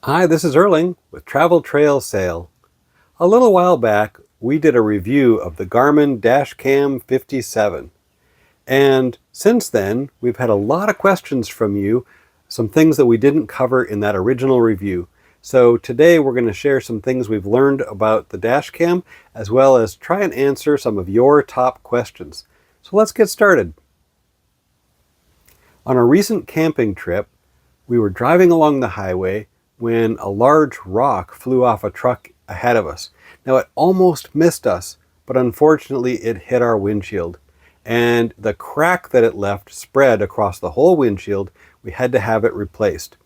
Hi, this is Erling with Travel Trail Sail. A little while back, we did a review of the Garmin Dash Cam 57. And since then, we've had a lot of questions from you, some things that we didn't cover in that original review. So today we're going to share some things we've learned about the Dash Cam, as well as try and answer some of your top questions. So let's get started. On a recent camping trip, we were driving along the highway when a large rock flew off a truck ahead of us. Now it almost missed us, but unfortunately it hit our windshield. And the crack that it left spread across the whole windshield. We had to have it replaced.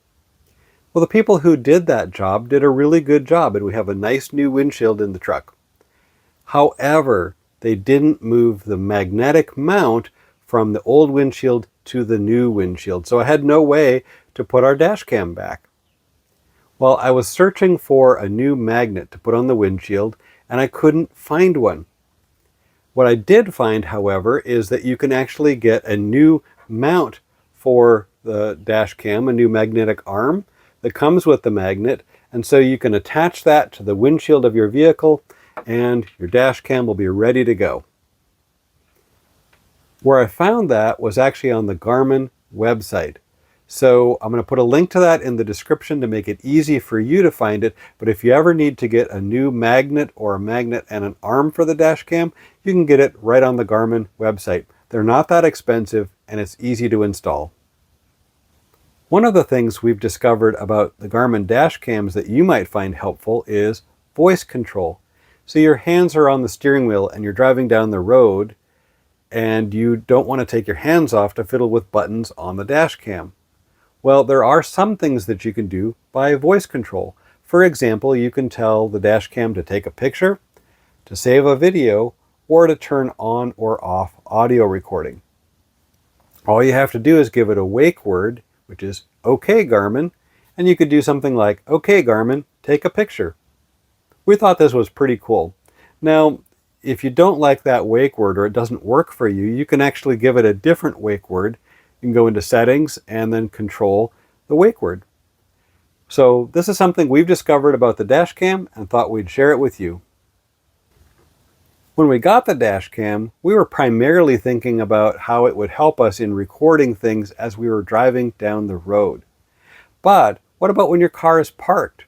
Well, the people who did that job did a really good job, and we have a nice new windshield in the truck. However, they didn't move the magnetic mount from the old windshield to the new windshield, so I had no way to put our dash cam back. Well, I was searching for a new magnet to put on the windshield, and I couldn't find one. What I did find, however, is that you can actually get a new mount for the dash cam, a new magnetic arm that comes with the magnet, and so you can attach that to the windshield of your vehicle and your dash cam will be ready to go. Where I found that was actually on the Garmin website. So I'm going to put a link to that in the description to make it easy for you to find it. But if you ever need to get a new magnet or a magnet and an arm for the dash cam, you can get it right on the Garmin website. They're not that expensive and it's easy to install. One of the things we've discovered about the Garmin dash cams that you might find helpful is voice control. So your hands are on the steering wheel and you're driving down the road and you don't want to take your hands off to fiddle with buttons on the dash cam. Well, there are some things that you can do by voice control. For example, you can tell the dash cam to take a picture, to save a video, or to turn on or off audio recording. All you have to do is give it a wake word, which is "Okay, Garmin," and you could do something like, "Okay, Garmin, take a picture." We thought this was pretty cool. Now, if you don't like that wake word or it doesn't work for you, you can actually give it a different wake word. You can go into settings and then control the wake word. So this is something we've discovered about the dash cam and thought we'd share it with you. When we got the dash cam, we were primarily thinking about how it would help us in recording things as we were driving down the road. But what about when your car is parked?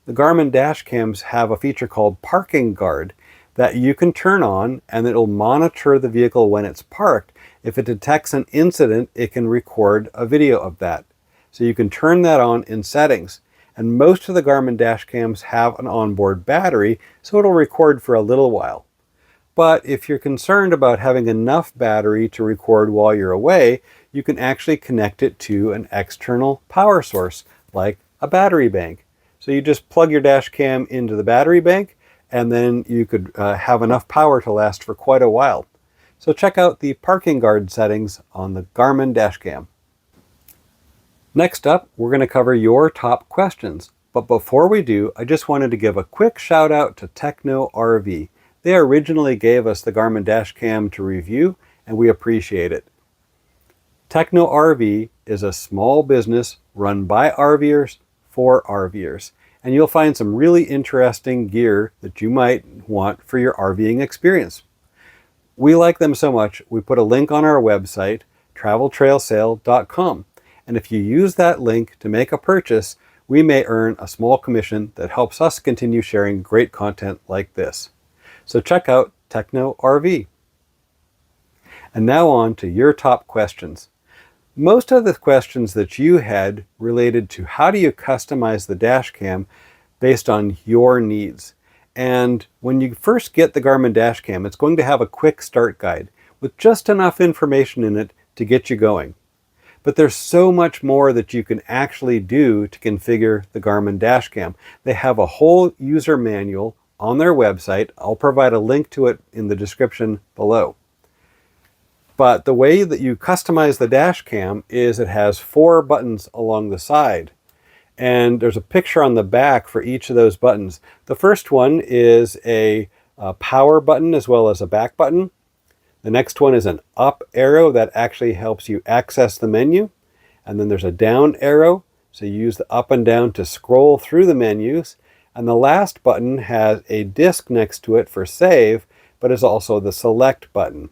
The Garmin dash cams have a feature called Parking Guard that you can turn on and it'll monitor the vehicle when it's parked. If it detects an incident, it can record a video of that. So you can turn that on in settings. And most of the Garmin dash cams have an onboard battery, so it'll record for a little while. But if you're concerned about having enough battery to record while you're away, you can actually connect it to an external power source, like a battery bank. So you just plug your dash cam into the battery bank, and then you could have enough power to last for quite a while. So check out the parking guard settings on the Garmin dash cam. Next up, we're going to cover your top questions. But before we do, I just wanted to give a quick shout out to Techno RV. They originally gave us the Garmin dash cam to review, and we appreciate it. Techno RV is a small business run by RVers for RVers. And you'll find some really interesting gear that you might want for your RVing experience. We like them so much, we put a link on our website, traveltrailsail.com. And if you use that link to make a purchase, we may earn a small commission that helps us continue sharing great content like this. So check out Techno RV. And now on to your top questions. Most of the questions that you had related to how do you customize the dash cam based on your needs. And when you first get the Garmin dash cam, it's going to have a quick start guide with just enough information in it to get you going. But there's so much more that you can actually do to configure the Garmin dash cam. They have a whole user manual on their website. I'll provide a link to it in the description below. But the way that you customize the dash cam is it has 4 buttons along the side. And there's a picture on the back for each of those buttons. The first one is a power button as well as a back button. The next one is an up arrow that actually helps you access the menu. And then there's a down arrow So you use the up and down to scroll through the menus. And the last button has a disk next to it for save, but is also the select button.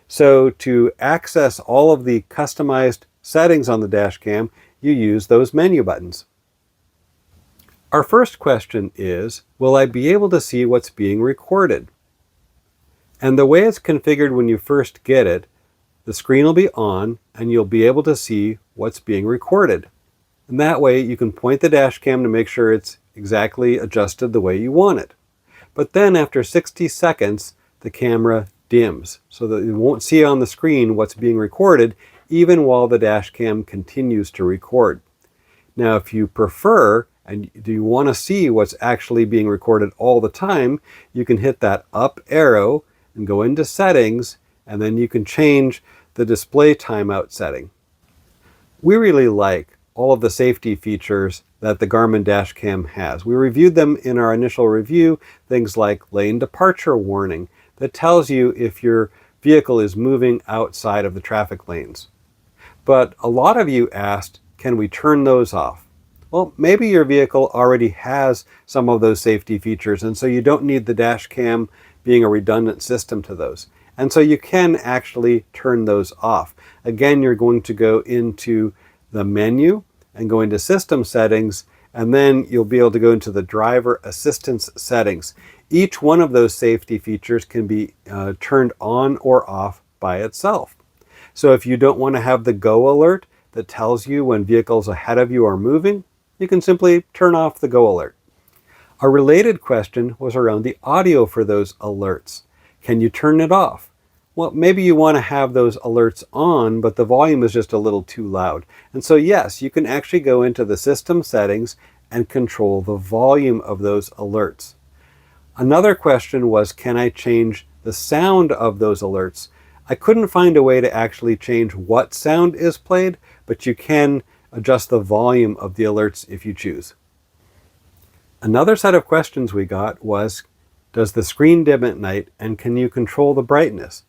So to access all of the customized settings on the dash cam, you use those menu buttons. Our first question is, will I be able to see what's being recorded? And the way it's configured when you first get it, the screen will be on and you'll be able to see what's being recorded. And that way you can point the dash cam to make sure it's exactly adjusted the way you want it. But then after 60 seconds, the camera dims so that you won't see on the screen what's being recorded even while the dash cam continues to record. Now, if you prefer and do you want to see what's actually being recorded all the time, you can hit that up arrow and go into settings, and then you can change the display timeout setting. We really like all of the safety features that the Garmin Dash Cam has. We reviewed them in our initial review, things like lane departure warning that tells you if your vehicle is moving outside of the traffic lanes. But a lot of you asked, can we turn those off? Well, maybe your vehicle already has some of those safety features, and so you don't need the dash cam being a redundant system to those. And so you can actually turn those off. Again, you're going to go into the menu and go into system settings, and then you'll be able to go into the driver assistance settings. Each one of those safety features can be turned on or off by itself. So if you don't want to have the go alert that tells you when vehicles ahead of you are moving, you can simply turn off the go alert. A related question was around the audio for those alerts. Can you turn it off? Well, maybe you want to have those alerts on, but the volume is just a little too loud. And so yes, you can actually go into the system settings and control the volume of those alerts. Another question was, can I change the sound of those alerts? I couldn't find a way to actually change what sound is played, but you can adjust the volume of the alerts if you choose. Another set of questions we got was, does the screen dim at night and can you control the brightness?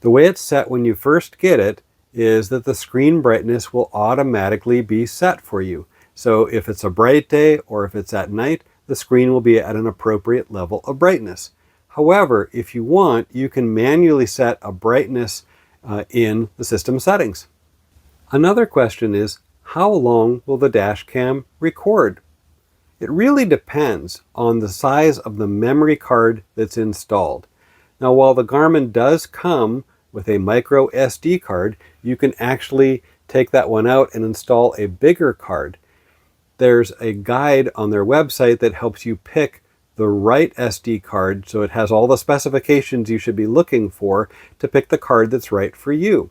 The way it's set when you first get it is that the screen brightness will automatically be set for you. So if it's a bright day or if it's at night, the screen will be at an appropriate level of brightness. However, if you want, you can manually set a brightness in the system settings. Another question is, how long will the dash cam record? It really depends on the size of the memory card that's installed. Now, while the Garmin does come with a micro SD card, you can actually take that one out and install a bigger card. There's a guide on their website that helps you pick the right SD card, so it has all the specifications you should be looking for to pick the card that's right for you.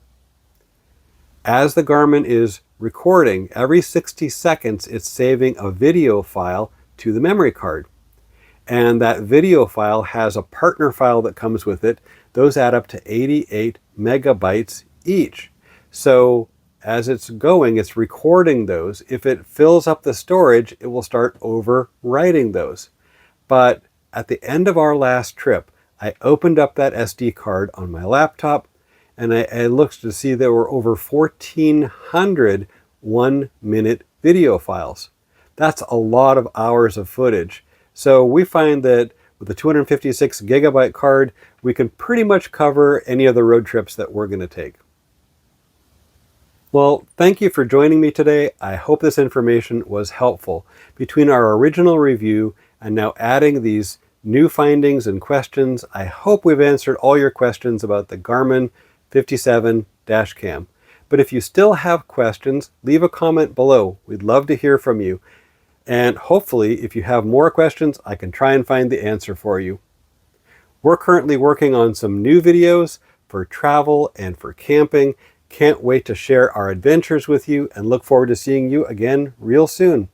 As the Garmin is recording, every 60 seconds it's saving a video file to the memory card. And that video file has a partner file that comes with it. Those add up to 88 megabytes each. So as it's going, it's recording those. If it fills up the storage, it will start overwriting those. But at the end of our last trip, I opened up that SD card on my laptop and I looked to see there were over 1,400 one-minute video files. That's a lot of hours of footage. So we find that with a 256 gigabyte card, we can pretty much cover any of the road trips that we're going to take. Well, thank you for joining me today. I hope this information was helpful. Between our original review and now adding these new findings and questions, I hope we've answered all your questions about the Garmin 57 Dash Cam. But if you still have questions, leave a comment below. We'd love to hear from you. And hopefully, if you have more questions, I can try and find the answer for you. We're currently working on some new videos for travel and for camping. Can't wait to share our adventures with you and look forward to seeing you again real soon.